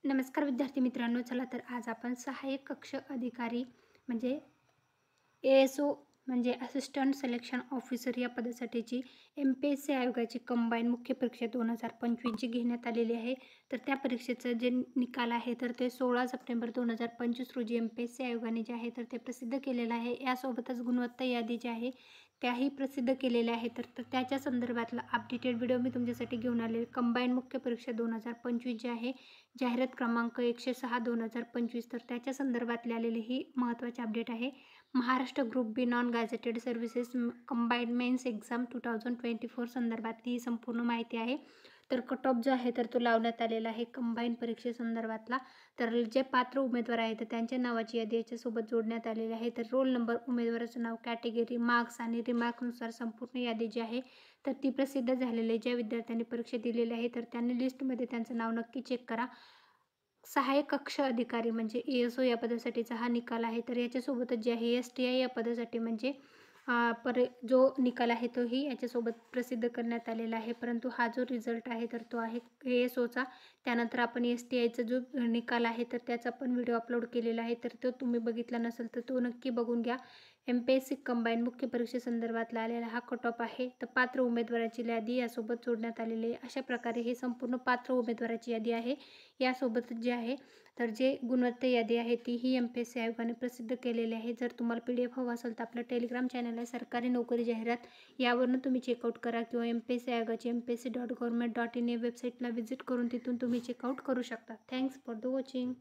नमस्कार विद्यार्थी मित्रांनो, चला तर आज आपण सहाय्यक कक्ष अधिकारी म्हणजे ASO म्हणजे असिस्टंट सिलेक्शन ऑफिसर या पदासाठीची MPSC आयोगाची कंबाईन मुख्य परीक्षा 2025 जी घेण्यात आलेली आहे. तर त्या परीक्षेचं जे निकाल आहे तर ते 16 सप्टेंबर 2025 रोजी MPSC आयोगाने जे आहे तर ते प्रसिद्ध केलेलं आहे. यासोबतच गुणवत्ता यादी जी आहे त्याही प्रसिद्ध केलेल्या आहे. तर त्याच्या संदर्भातला अपडेटेड व्हिडिओ मी तुमच्यासाठी घेऊन आलेले. कंबाईन मुख्य परीक्षा 2025 जी आहे, जाहिरात क्रमांक 106/2025, तर त्याच्या संदर्भातले आलेले ही महत्त्वाचे अपडेट आहे. Maharashtra group B non gazetted services combined mains exam 2024 संदर्भातली ही संपूर्ण माहिती आहे. तर कट ऑफ जो आहे तर तो लावण्यात आलेला आहे कंबाईंड परीक्षेसंदर्भातला. तर जे पात्र उमेदवार आहेत तर त्यांच्या नावाची यादी याच्यासोबत जोडण्यात आलेली आहे. तर रोल नंबर, उमेदवाराचं नाव, कॅटेगरी, मार्क्स आणि रिमार्कनुसार संपूर्ण यादी जी आहे तर ती प्रसिद्ध झालेली आहे. ज्या विद्यार्थ्यांनी परीक्षा दिलेली आहे तर त्यांनी लिस्टमध्ये त्यांचं नाव नक्की चेक करा. सहाय्यक कक्ष अधिकारी म्हणजे ASO या पदासाठीचा हा निकाल आहे. तर याच्यासोबतच जे आहे STI या पदासाठी म्हणजे जो निकाल आहे तोही याच्यासोबत प्रसिद्ध करण्यात आलेला आहे. परंतु हा जो रिझल्ट आहे तर तो आहे ASOचा. त्यानंतर आपण STIचा जो निकाल आहे तर त्याचा पण व्हिडिओ अपलोड केलेला आहे. तर तो तुम्ही बघितला नसेल तर तो नक्की बघून घ्या. MPSC कंबाईन मुख्य परीक्षेसंदर्भातला आलेला हा कट ऑफ आहे. तर पात्र उमेदवाराची यादी यासोबत जोडण्यात आलेली आहे. अशा प्रकारे हे संपूर्ण पात्र उमेदवाराची यादी आहे. यासोबतच जे आहे तर जे गुणवत्ता यादी आहे तीही MPSC आयोगाने प्रसिद्ध केलेली आहे. जर तुम्हाला PDF हवा असेल तर आपलं टेलिग्राम चॅनल आहे सरकारी नोकरी जाहिरात, यावरून तुम्ही चेकआउट करा किंवा MPSC आयोगाची mpsc.government.in या वेबसाईटला व्हिजिट करून तिथून तुम्ही चेकआउट करू शकता. Thanks for the watching.